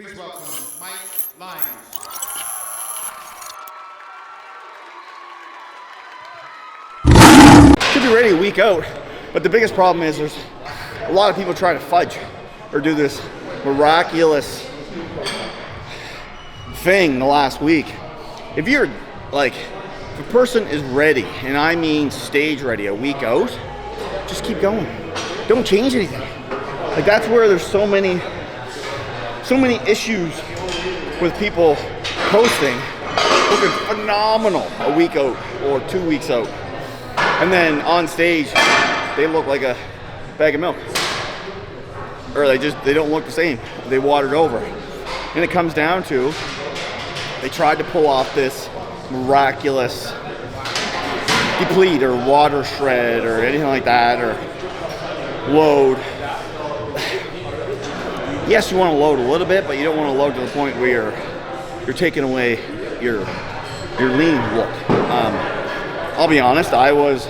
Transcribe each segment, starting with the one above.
Please welcome Mike Lynds. Should be ready a week out, but the biggest problem is there's a lot of people trying to fudge or do this miraculous thing the last week. If you're like, if a person is ready, and I mean stage ready a week out, just keep going. Don't change anything. Like that's where there's so many issues with people posting looking phenomenal a week out or 2 weeks out. And then on stage, they look like a bag of milk. Or they don't look the same. They watered over. And it comes down to, they tried to pull off this miraculous deplete or water shred or anything like that, or load. Yes, you want to load a little bit, but you don't want to load to the point where you're taking away your lean look. I'll be honest, I was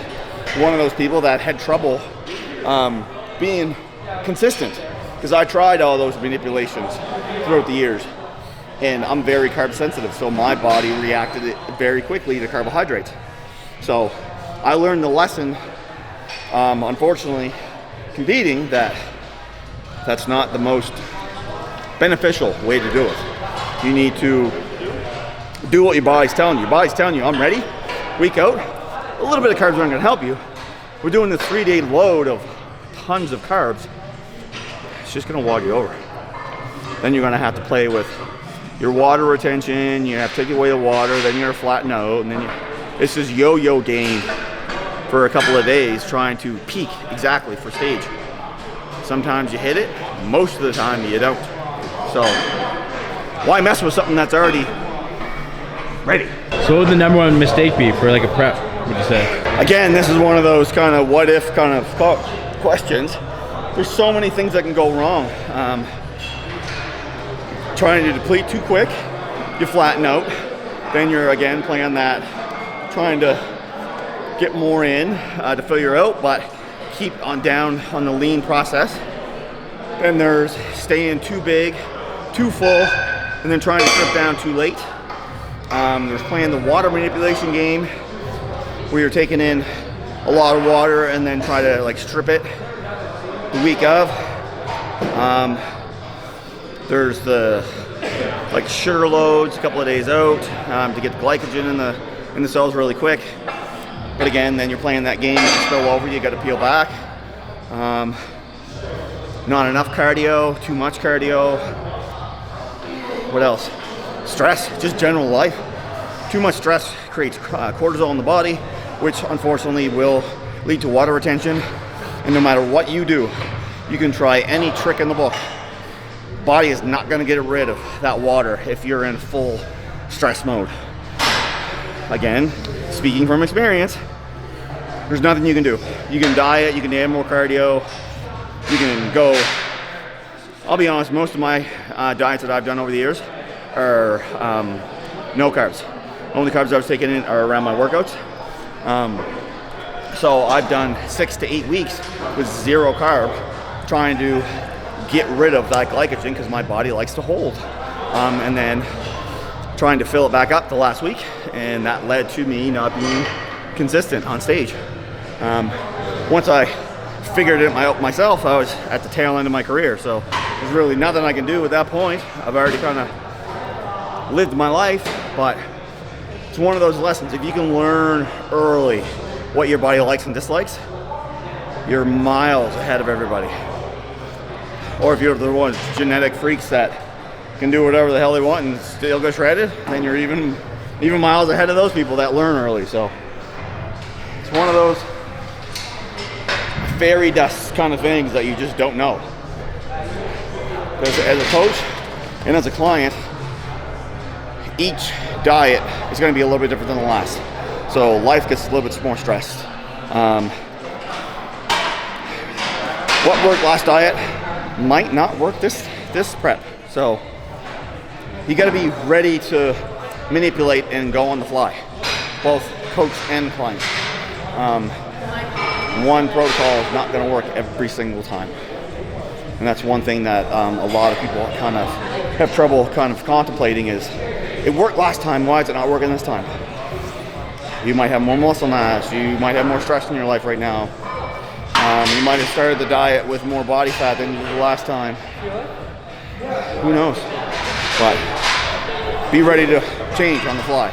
one of those people that had trouble being consistent because I tried all those manipulations throughout the years, and I'm very carb sensitive, so my body reacted very quickly to carbohydrates. So I learned the lesson, unfortunately, competing, that's not the most beneficial way to do it. You need to do what your body's telling you. Your body's telling you, I'm ready, week out. A little bit of carbs aren't gonna help you. We're doing this 3-day load of tons of carbs. It's just gonna wog you over. Then you're gonna have to play with your water retention, you have to take away the water, then you're flatten out, and then it's this yo-yo game for a couple of days trying to peak exactly for stage. Sometimes you hit it, most of the time you don't. So why mess with something that's already ready? So what would the number one mistake be for like a prep, would you say? Again, this is one of those kind of what if kind of questions. There's so many things that can go wrong. Trying to deplete too quick, you flatten out. Then you're again playing that, trying to get more in to fill your out, but keep on down on the lean process. Then there's staying too big, too full, and then trying to strip down too late. There's playing the water manipulation game, where you're taking in a lot of water and then try to like strip it the week of. There's the like sugar loads a couple of days out to get the glycogen in the cells really quick. But again, then you're playing that game, you spill over, you got to peel back. Not enough cardio, too much cardio. What else? Stress, just general life. Too much stress creates cortisol in the body, which unfortunately will lead to water retention. And no matter what you do, you can try any trick in the book. Body is not going to get rid of that water if you're in full stress mode. Again, speaking from experience, there's nothing you can do. You can diet, you can add more cardio, you can go. I'll be honest, most of my diets that I've done over the years are no carbs. Only carbs I was taking in are around my workouts. So I've done 6 to 8 weeks with zero carb, trying to get rid of that glycogen because my body likes to hold. And then trying to fill it back up the last week, and that led to me not being consistent on stage. Once I figured it out myself, I was at the tail end of my career, so there's really nothing I can do at that point. I've already kind of lived my life, but it's one of those lessons. If you can learn early what your body likes and dislikes, you're miles ahead of everybody. Or if you're the ones genetic freaks that can do whatever the hell they want and still go shredded, then you're even miles ahead of those people that learn early. So it's one of those fairy dust kind of things that you just don't know. Because as a coach and as a client, each diet is going to be a little bit different than the last. So life gets a little bit more stressed. What worked last diet might not work this prep. So you got to be ready to manipulate and go on the fly, both coach and client. One protocol is not going to work every single time. And that's one thing that a lot of people kind of have trouble kind of contemplating is, it worked last time, why is it not working this time? You might have more muscle mass, you might have more stress in your life right now. You might have started the diet with more body fat than you did the last time. Who knows? But be ready to change on the fly.